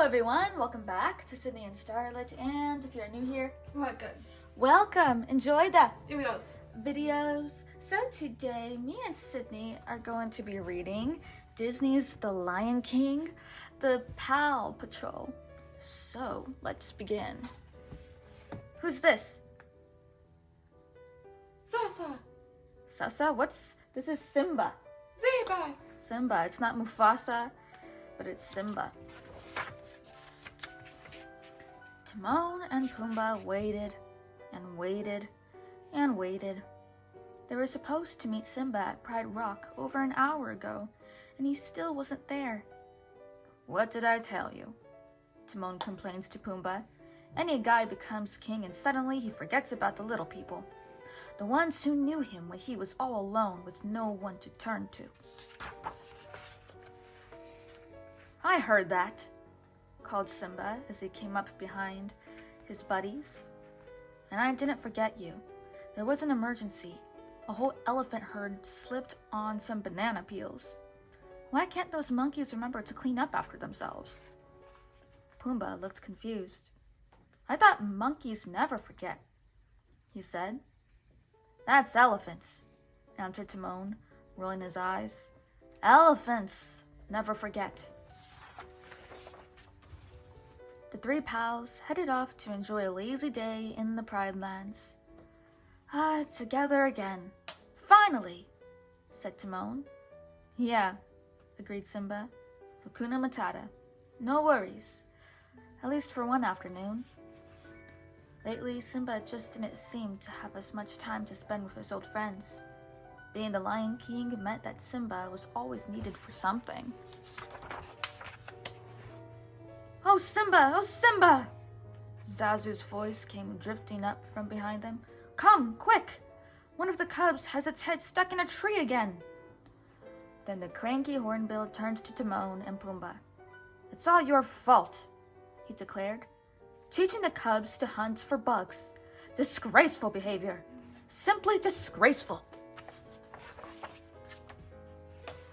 Hello everyone, welcome back to Sydney and Starlet, and if you're new here, welcome. Enjoy the Videos. So today, me and Sydney are going to be reading Disney's The Lion King, The Paw Patrol. So let's begin. Who's this? Sasa? This is Simba. Simba, it's not Mufasa, but it's Simba. Timon and Pumbaa waited and waited and waited. They were supposed to meet Simba at Pride Rock over an hour ago, and he still wasn't there. What did I tell you? Timon complains to Pumbaa. Any guy becomes king and suddenly he forgets about the little people, the ones who knew him when he was all alone with no one to turn to. I heard that, called Simba as he came up behind his buddies. And I didn't forget you. There was an emergency. A whole elephant herd slipped on some banana peels. Why can't those monkeys remember to clean up after themselves? Pumbaa looked confused. I thought monkeys never forget, he said. That's elephants, answered Timon, rolling his eyes. Elephants never forget. The three pals headed off to enjoy a lazy day in the Pride Lands. Together again. Finally, said Timon. Yeah, agreed Simba. Hakuna Matata. No worries. At least for one afternoon. Lately, Simba just didn't seem to have as much time to spend with his old friends. Being the Lion King meant that Simba was always needed for something. Oh, Simba! Oh, Simba! Zazu's voice came drifting up from behind them. Come, quick! One of the cubs has its head stuck in a tree again. Then the cranky hornbill turned to Timon and Pumbaa. It's all your fault, he declared. Teaching the cubs to hunt for bugs. Disgraceful behavior. Simply disgraceful.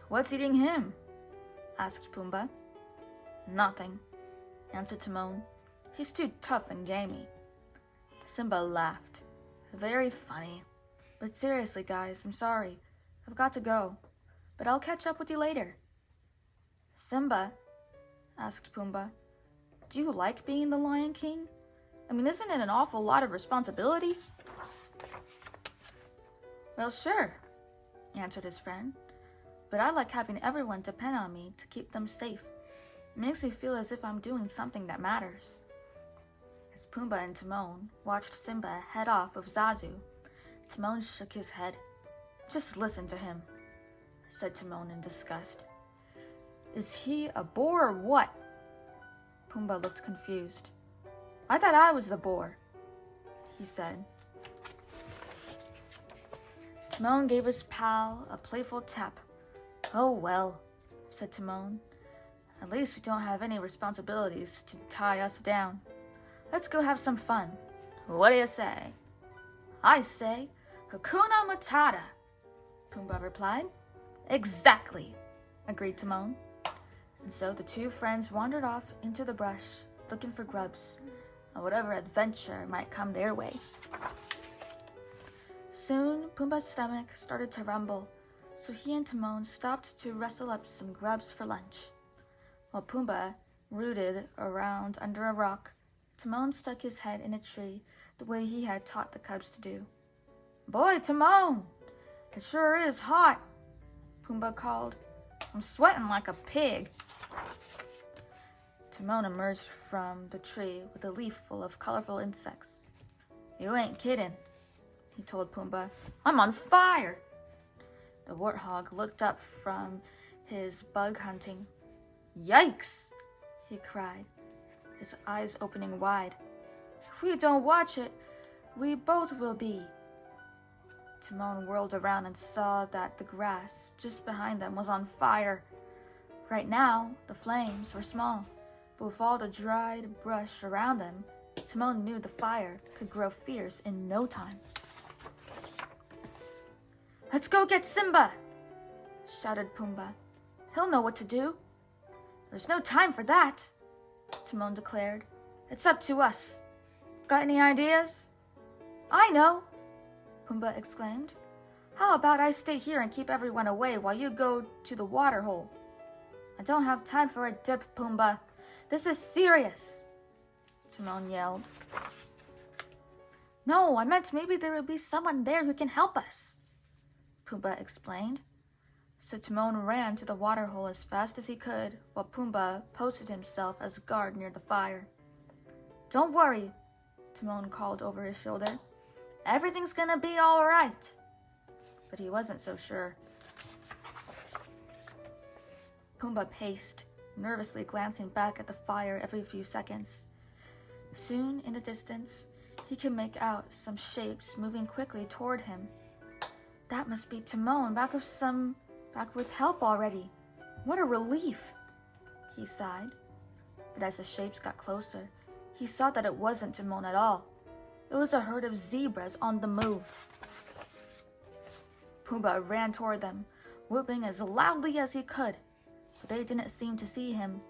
What's eating him? Asked Pumbaa. Nothing, answered Timon. He's too tough and gamey. Simba laughed. Very funny. But seriously, guys, I'm sorry. I've got to go. But I'll catch up with you later. Simba, asked Pumbaa, do you like being the Lion King? I mean, isn't it an awful lot of responsibility? Well, sure, answered his friend. But I like having everyone depend on me to keep them safe. It makes me feel as if I'm doing something that matters. As Pumbaa and Timon watched Simba head off with Zazu, Timon shook his head. Just listen to him, said Timon in disgust. Is he a bore or what? Pumbaa looked confused. I thought I was the bore, he said. Timon gave his pal a playful tap. Oh well, said Timon. At least we don't have any responsibilities to tie us down. Let's go have some fun. What do you say? I say, Hakuna Matata, Pumbaa replied. Exactly, agreed Timon. And so the two friends wandered off into the brush, looking for grubs, and whatever adventure might come their way. Soon, Pumbaa's stomach started to rumble, so he and Timon stopped to rustle up some grubs for lunch. While Pumbaa rooted around under a rock, Timon stuck his head in a tree the way he had taught the cubs to do. Boy, Timon! It sure is hot, Pumbaa called. I'm sweating like a pig. Timon emerged from the tree with a leaf full of colorful insects. You ain't kidding, he told Pumbaa. I'm on fire. The warthog looked up from his bug hunting. Yikes, he cried, his eyes opening wide. If we don't watch it, we both will be. Timon whirled around and saw that the grass just behind them was on fire. Right now, the flames were small, but with all the dried brush around them, Timon knew the fire could grow fierce in no time. Let's go get Simba, shouted Pumbaa. He'll know what to do. There's no time for that, Timon declared. It's up to us. Got any ideas? I know, Pumbaa exclaimed. How about I stay here and keep everyone away while you go to the water hole? I don't have time for a dip, Pumbaa. This is serious, Timon yelled. No, I meant maybe there will be someone there who can help us, Pumbaa explained. So Timon ran to the water hole as fast as he could, while Pumbaa posted himself as guard near the fire. Don't worry, Timon called over his shoulder. Everything's gonna be all right. But he wasn't so sure. Pumbaa paced, nervously glancing back at the fire every few seconds. Soon, in the distance, he could make out some shapes moving quickly toward him. That must be Timon back with help already. What a relief, he sighed. But as the shapes got closer, he saw that it wasn't Timon at all. It was a herd of zebras on the move. Pumbaa ran toward them, whooping as loudly as he could, but they didn't seem to see him.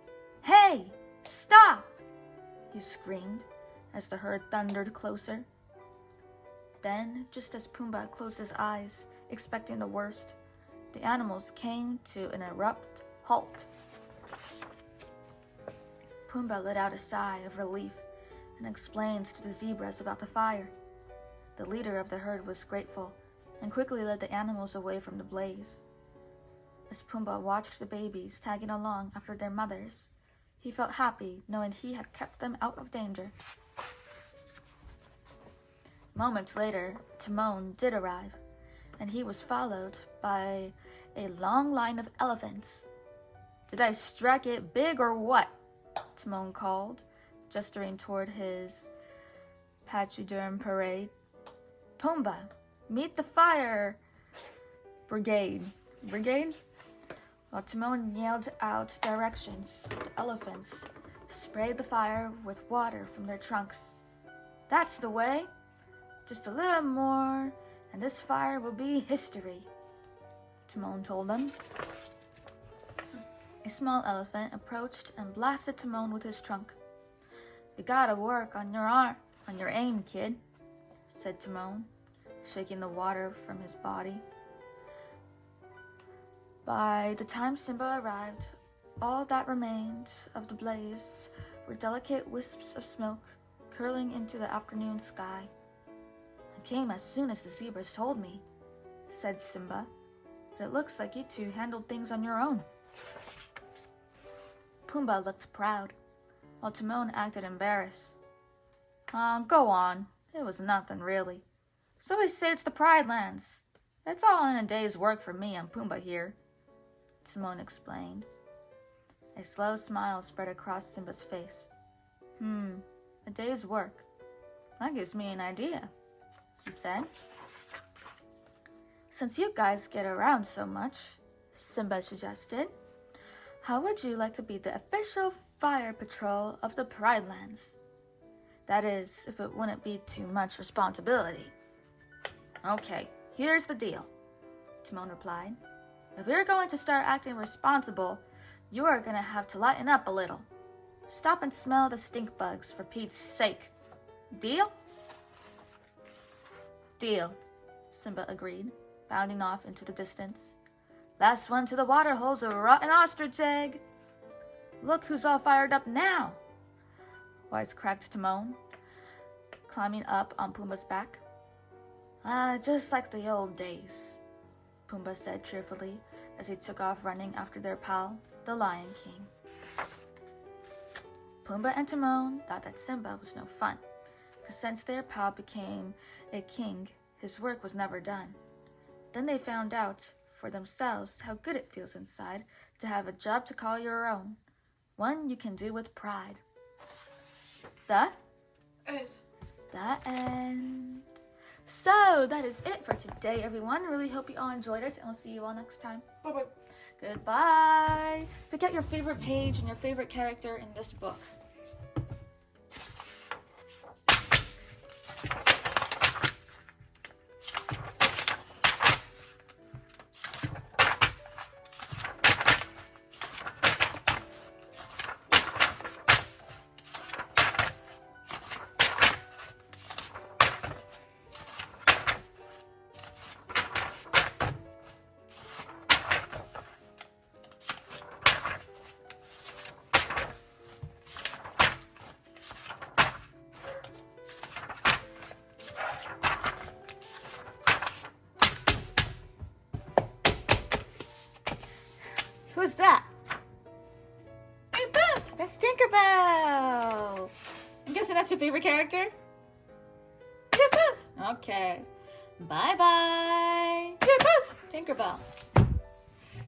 Hey! Stop! He screamed as the herd thundered closer. Then, just as Pumbaa closed his eyes, expecting the worst, the animals came to an abrupt halt. Pumbaa let out a sigh of relief and explained to the zebras about the fire. The leader of the herd was grateful and quickly led the animals away from the blaze. As Pumbaa watched the babies tagging along after their mothers, he felt happy knowing he had kept them out of danger. Moments later, Timon did arrive, and he was followed by a long line of elephants. Did I strike it big or what? Timon called, gesturing toward his pachyderm parade. Pumbaa, meet the fire brigade. Brigade? While Timon yelled out directions, the elephants sprayed the fire with water from their trunks. That's the way. Just a little more, and this fire will be history, Timon told them. A small elephant approached and blasted Timon with his trunk. You gotta work on your aim, kid, said Timon, shaking the water from his body. By the time Simba arrived, all that remained of the blaze were delicate wisps of smoke curling into the afternoon sky. I came as soon as the zebras told me, said Simba, but it looks like you two handled things on your own. Pumbaa looked proud, while Timon acted embarrassed. Go on. It was nothing, really. So we saved the Pride Lands. It's all in a day's work for me and Pumbaa here, Timon explained. A slow smile spread across Simba's face. A day's work. That gives me an idea, he said. Since you guys get around so much, Simba suggested, how would you like to be the official fire patrol of the Pride Lands? That is, if it wouldn't be too much responsibility. Okay, here's the deal, Timon replied. If you're going to start acting responsible, you are going to have to lighten up a little. Stop and smell the stink bugs, for Pete's sake. Deal? Deal, Simba agreed, bounding off into the distance. Last one to the water hole's a rotten ostrich egg. Look who's all fired up now, wisecracked Timon, climbing up on Pumbaa's back. Just like the old days, Pumbaa said cheerfully as he took off running after their pal, the Lion King. Pumbaa and Timon thought that Simba was no fun, because since their pal became a king, his work was never done. Then they found out for themselves how good it feels inside to have a job to call your own, one you can do with pride. The end. So that is it for today, everyone. Really hope you all enjoyed it, and we'll see you all next time. Bye-bye. Goodbye. Pick out your favorite page and your favorite character in this book. Who's that? Hey, Buzz! That's Tinkerbell. I'm guessing that's your favorite character? Yeah, Buzz. Okay. Bye-bye. Yeah, Buzz. Tinkerbell.